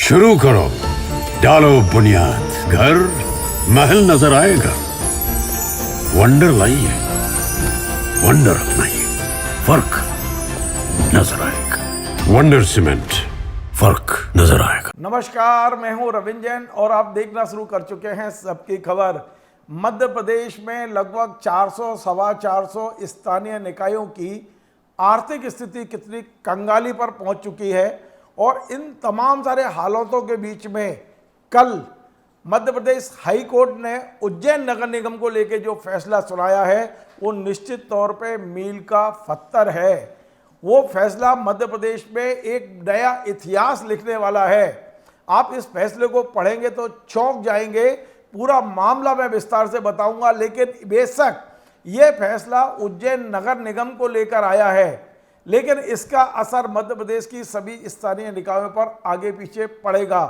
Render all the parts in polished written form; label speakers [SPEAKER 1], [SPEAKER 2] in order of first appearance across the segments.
[SPEAKER 1] शुरू करो, डालो बुनियाद, घर महल नजर आएगा। वंडर लाइए, वंडर अपनाइए, फर्क नजर आएगा। वंडर सीमेंट, फर्क नजर आएगा।
[SPEAKER 2] नमस्कार, मैं हूं रविंद्र जैन और आप देखना शुरू कर चुके हैं सबकी खबर। मध्य प्रदेश में लगभग 400 सवा 400 स्थानीय निकायों की आर्थिक स्थिति कितनी कंगाली पर पहुंच चुकी है और इन तमाम सारे हालातों के बीच में कल मध्य प्रदेश हाई कोर्ट ने उज्जैन नगर निगम को लेकर जो फैसला सुनाया है वो निश्चित तौर पे मील का पत्थर है। वो फैसला मध्य प्रदेश में एक नया इतिहास लिखने वाला है। आप इस फैसले को पढ़ेंगे तो चौंक जाएंगे। पूरा मामला मैं विस्तार से बताऊंगा, लेकिन बेशक ये फैसला उज्जैन नगर निगम को लेकर आया है, लेकिन इसका असर मध्य प्रदेश की सभी स्थानीय निकायों पर आगे पीछे पड़ेगा,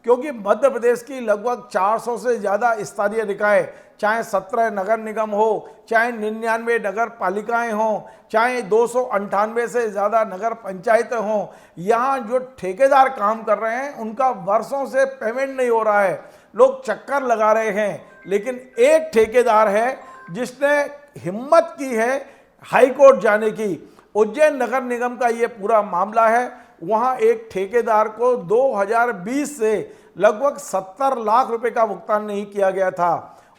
[SPEAKER 2] क्योंकि मध्य प्रदेश की लगभग 400 से ज़्यादा स्थानीय निकाय, चाहे 17 नगर निगम हो, चाहे 99 नगर पालिकाएँ हों, चाहे 298 से ज़्यादा नगर पंचायतें हों, यहाँ जो ठेकेदार काम कर रहे हैं उनका वर्षों से पेमेंट नहीं हो रहा है। लोग चक्कर लगा रहे हैं, लेकिन एक ठेकेदार है जिसने हिम्मत की है हाई कोर्ट जाने की। उज्जैन नगर निगम का ये पूरा मामला है। वहाँ एक ठेकेदार को 2020 से लगभग 70 लाख रुपए का भुगतान नहीं किया गया था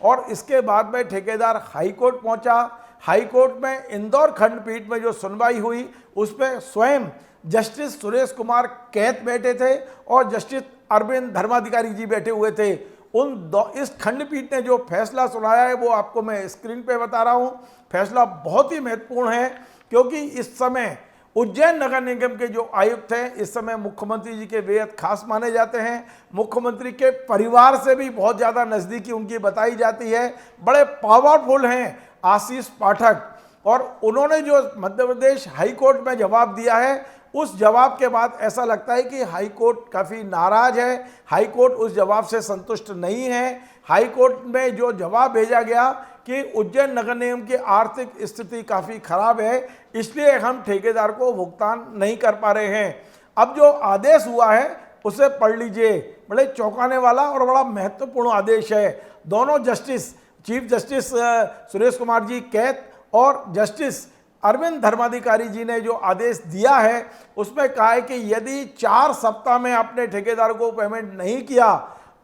[SPEAKER 2] और इसके बाद में ठेकेदार हाई कोर्ट पहुँचा। हाई कोर्ट में इंदौर खंडपीठ में जो सुनवाई हुई उसमें स्वयं जस्टिस सुरेश कुमार कैत बैठे थे और जस्टिस अरविंद धर्माधिकारी जी बैठे हुए थे। इस खंडपीठ ने जो फैसला सुनाया है वो आपको मैं स्क्रीन पे बता रहा हूँ। फैसला बहुत ही महत्वपूर्ण है, क्योंकि इस समय उज्जैन नगर निगम के जो आयुक्त हैं इस समय मुख्यमंत्री जी के बेहद खास माने जाते हैं। मुख्यमंत्री के परिवार से भी बहुत ज़्यादा नज़दीकी उनकी बताई जाती है। बड़े पावरफुल हैं आशीष पाठक, और उन्होंने जो मध्य प्रदेश हाई कोर्ट में जवाब दिया है उस जवाब के बाद ऐसा लगता है कि हाई कोर्ट काफ़ी नाराज है। हाई कोर्ट उस जवाब से संतुष्ट नहीं है। हाई कोर्ट में जो जवाब भेजा गया कि उज्जैन नगर निगम की आर्थिक स्थिति काफ़ी खराब है, इसलिए हम ठेकेदार को भुगतान नहीं कर पा रहे हैं। अब जो आदेश हुआ है उसे पढ़ लीजिए। बड़े चौंकाने वाला और बड़ा महत्वपूर्ण आदेश है। दोनों justice, chief justice Suresh Kumar ji Kait और जस्टिस अरविंद धर्माधिकारी जी ने जो आदेश दिया है उसमें कहा है कि यदि 4 सप्ताह में आपने ठेकेदार को पेमेंट नहीं किया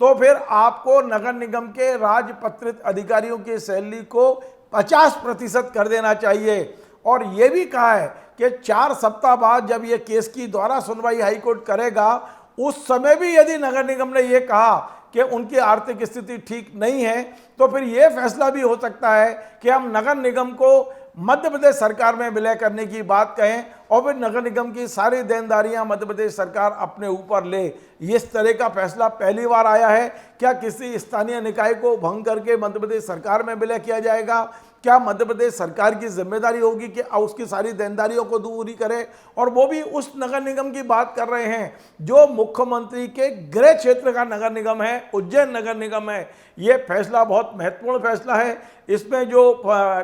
[SPEAKER 2] तो फिर आपको नगर निगम के राजपत्रित अधिकारियों की सैलरी को 50% कर देना चाहिए। और ये भी कहा है कि 4 सप्ताह बाद जब ये केस की दोबारा सुनवाई हाई कोर्ट करेगा उस समय भी यदि नगर निगम ने ये कहा कि उनकी आर्थिक स्थिति ठीक नहीं है तो फिर ये फैसला भी हो सकता है कि हम नगर निगम को मध्य प्रदेश सरकार में विलय करने की बात कहें और फिर नगर निगम की सारी देनदारियां मध्य प्रदेश सरकार अपने ऊपर ले। इस तरह का फैसला पहली बार आया है। क्या किसी स्थानीय निकाय को भंग करके मध्य प्रदेश सरकार में विलय किया जाएगा? क्या मध्य प्रदेश सरकार की जिम्मेदारी होगी कि उसकी सारी देनदारियों को दूरी करे? और वो भी उस नगर निगम की बात कर रहे हैं जो मुख्यमंत्री के गृह क्षेत्र का नगर निगम है, उज्जैन नगर निगम है। ये फैसला बहुत महत्वपूर्ण फैसला है। इसमें जो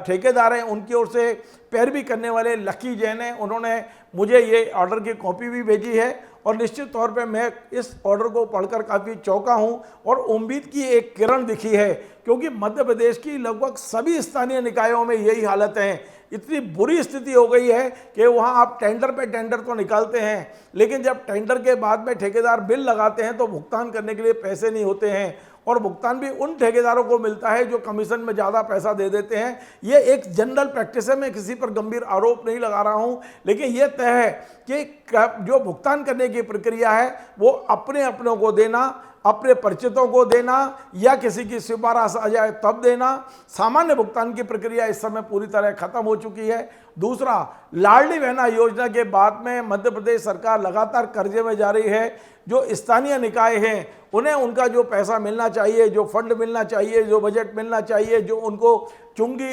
[SPEAKER 2] ठेकेदार हैं उनकी ओर से पैरवी करने वाले लकी जैन हैं, उन्होंने मुझे ये ऑर्डर की कॉपी भी भेजी है और निश्चित तौर पे मैं इस ऑर्डर को पढ़कर काफ़ी चौंका हूँ और उम्मीद की एक किरण दिखी है, क्योंकि मध्य प्रदेश की लगभग सभी स्थानीय निकायों में यही हालत है। इतनी बुरी स्थिति हो गई है कि वहाँ आप टेंडर पे टेंडर तो निकालते हैं, लेकिन जब टेंडर के बाद में ठेकेदार बिल लगाते हैं तो भुगतान करने के लिए पैसे नहीं होते हैं और भुगतान भी उन ठेकेदारों को मिलता है जो कमीशन में ज़्यादा पैसा दे देते हैं। ये एक जनरल प्रैक्टिस है। मैं किसी पर गंभीर आरोप नहीं लगा रहा हूँ, लेकिन ये तय है कि जो भुगतान करने की प्रक्रिया है वो अपने अपनों को देना, अपने परिचितों को देना या किसी की सिफारिश आ जाए तब देना। सामान्य भुगतान की प्रक्रिया इस समय पूरी तरह खत्म हो चुकी है। दूसरा, लाडली बहना योजना के बाद में मध्य प्रदेश सरकार लगातार कर्जे में जा रही है। जो स्थानीय निकाय हैं उन्हें उनका जो पैसा मिलना चाहिए, जो फंड मिलना चाहिए, जो बजट मिलना चाहिए, जो उनको चुंगी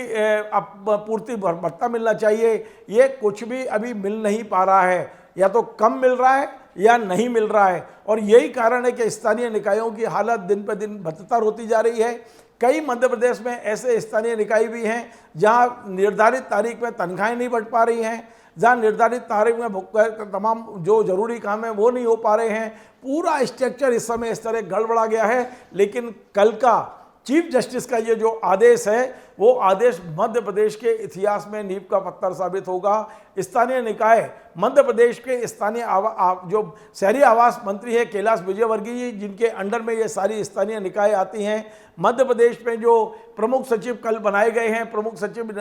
[SPEAKER 2] पूर्ति भत्ता मिलना चाहिए, ये कुछ भी अभी मिल नहीं पा रहा है। या तो कम मिल रहा है या नहीं मिल रहा है, और यही कारण है कि स्थानीय निकायों की हालत दिन पर दिन बदतर होती जा रही है। कई मध्य प्रदेश में ऐसे स्थानीय निकाय भी हैं जहां निर्धारित तारीख में तनख्वाहें नहीं बढ़ पा रही हैं, जहाँ निर्धारित तारीख में तमाम जो जरूरी काम है वो नहीं हो पा रहे हैं। पूरा स्ट्रक्चर इस समय इस तरह गड़बड़ा गया है। लेकिन कल का चीफ जस्टिस का ये जो आदेश है वो आदेश मध्य प्रदेश के इतिहास में नींव का पत्थर साबित होगा। स्थानीय निकाय मध्य प्रदेश के स्थानीय जो शहरी आवास मंत्री है कैलाश विजयवर्गीय जी, जिनके अंडर में ये सारी स्थानीय निकाय आती हैं। मध्य प्रदेश में जो प्रमुख सचिव कल बनाए गए हैं, प्रमुख सचिव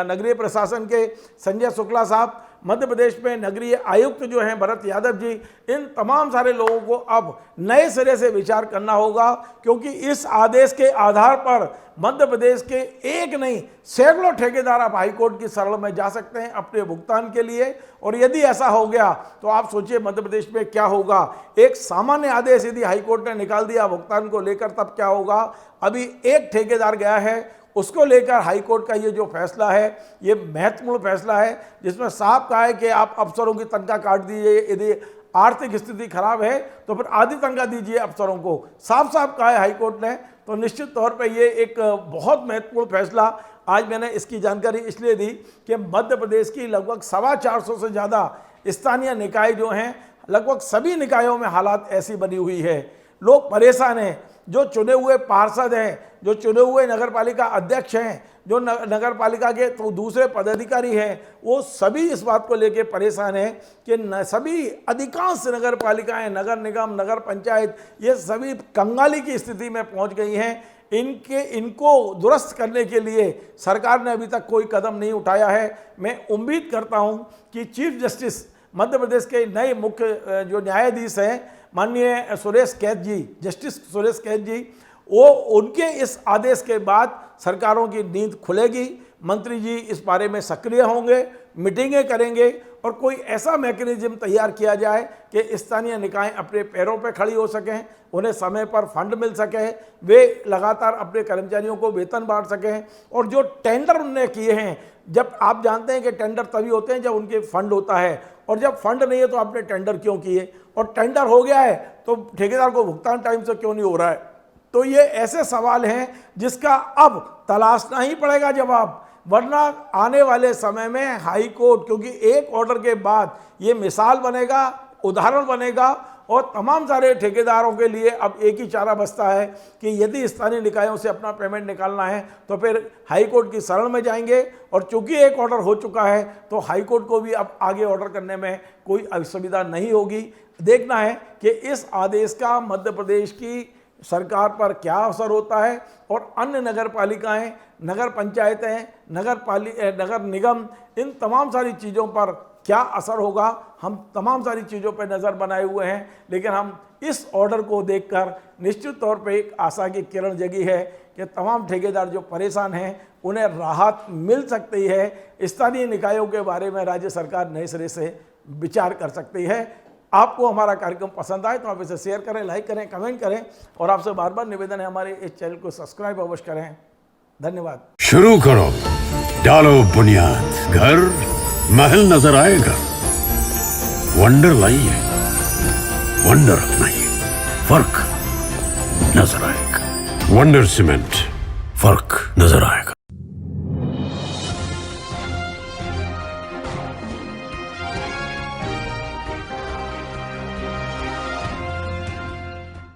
[SPEAKER 2] नगरीय प्रशासन के संजय शुक्ला साहब, मध्य प्रदेश में नगरीय आयुक्त जो हैं भरत यादव जी, इन तमाम सारे लोगों को अब नए सिरे से विचार करना होगा, क्योंकि इस आदेश के आधार पर मध्य प्रदेश के एक नहीं सैकड़ों ठेकेदार अब हाईकोर्ट की शरण में जा सकते हैं अपने भुगतान के लिए। और यदि ऐसा हो गया तो आप सोचिए मध्य प्रदेश में क्या होगा। एक सामान्य आदेश यदि हाईकोर्ट ने निकाल दिया भुगतान को लेकर, तब क्या होगा। अभी एक ठेकेदार गया है, उसको लेकर हाईकोर्ट का ये जो फैसला है ये महत्वपूर्ण फैसला है, जिसमें साफ कहा है कि आप अफसरों की तनख्वाह काट दीजिए, यदि आर्थिक स्थिति खराब है तो फिर आधी तनख्वाह दीजिए अफसरों को, साफ साफ कहा है हाईकोर्ट ने। तो निश्चित तौर पे ये एक बहुत महत्वपूर्ण फैसला, आज मैंने इसकी जानकारी इसलिए दी कि मध्य प्रदेश की लगभग 425 से ज़्यादा स्थानीय निकाय जो हैं, लगभग सभी निकायों में हालात ऐसी बनी हुई है। लोग परेशान हैं, जो चुने हुए पार्षद हैं, जो चुने हुए नगर पालिका अध्यक्ष हैं, जो नगर पालिका के तो दूसरे पदाधिकारी हैं, वो सभी इस बात को लेकर परेशान हैं कि सभी अधिकांश नगर पालिकाएं, नगर निगम, नगर पंचायत, ये सभी कंगाली की स्थिति में पहुंच गई हैं। इनको दुरुस्त करने के लिए सरकार ने अभी तक कोई कदम नहीं उठाया है। मैं उम्मीद करता हूं कि चीफ जस्टिस मध्य प्रदेश के नए मुख्य जो न्यायाधीश हैं माननीय सुरेश कैद जी, जस्टिस सुरेश कैद जी, वो उनके इस आदेश के बाद सरकारों की नींद खुलेगी। मंत्री जी इस बारे में सक्रिय होंगे, मीटिंगें करेंगे और कोई ऐसा मैकेनिज्म तैयार किया जाए कि स्थानीय निकाय अपने पैरों पर खड़ी हो सकें, उन्हें समय पर फंड मिल सके, वे लगातार अपने कर्मचारियों को वेतन बांट सकें। और जो टेंडर उन्होंने किए हैं, जब आप जानते हैं कि टेंडर तभी होते हैं जब उनके फंड होता है, और जब फंड नहीं है तो आपने टेंडर क्यों किए, और टेंडर हो गया है तो ठेकेदार को भुगतान टाइम से क्यों नहीं हो रहा है। तो ये ऐसे सवाल हैं जिसका अब तलाशना ही पड़ेगा जवाब, वरना आने वाले समय में हाई कोर्ट, क्योंकि एक ऑर्डर के बाद ये मिसाल बनेगा, उदाहरण बनेगा, और तमाम सारे ठेकेदारों के लिए अब एक ही चारा बचता है कि यदि स्थानीय निकायों से अपना पेमेंट निकालना है तो फिर हाई कोर्ट की शरण में जाएंगे। और चूंकि एक ऑर्डर हो चुका है तो हाई कोर्ट को भी अब आगे ऑर्डर करने में कोई असुविधा नहीं होगी। देखना है कि इस आदेश का मध्य प्रदेश की सरकार पर क्या असर होता है, और अन्य नगर पालिकाएँ, नगर पंचायतें, नगर निगम, इन तमाम सारी चीज़ों पर क्या असर होगा। हम तमाम सारी चीज़ों पर नज़र बनाए हुए हैं, लेकिन हम इस ऑर्डर को देखकर निश्चित तौर पे एक आशा की किरण जगी है कि तमाम ठेकेदार जो परेशान हैं उन्हें राहत मिल सकती है। स्थानीय निकायों के बारे में राज्य सरकार नए सिरे से विचार कर सकती है। आपको हमारा कार्यक्रम पसंद आए तो आप इसे शेयर करें, लाइक करें, कमेंट करें, और आपसे बार बार निवेदन है हमारे इस चैनल को सब्सक्राइब अवश्य करें। धन्यवाद।
[SPEAKER 1] शुरू करो, डालो बुनियाद, घर महल नजर आएगा। वंडर लाइए, वंडर अपनाइए, फर्क नजर आएगा। वंडर सीमेंट, फर्क नजर आएगा।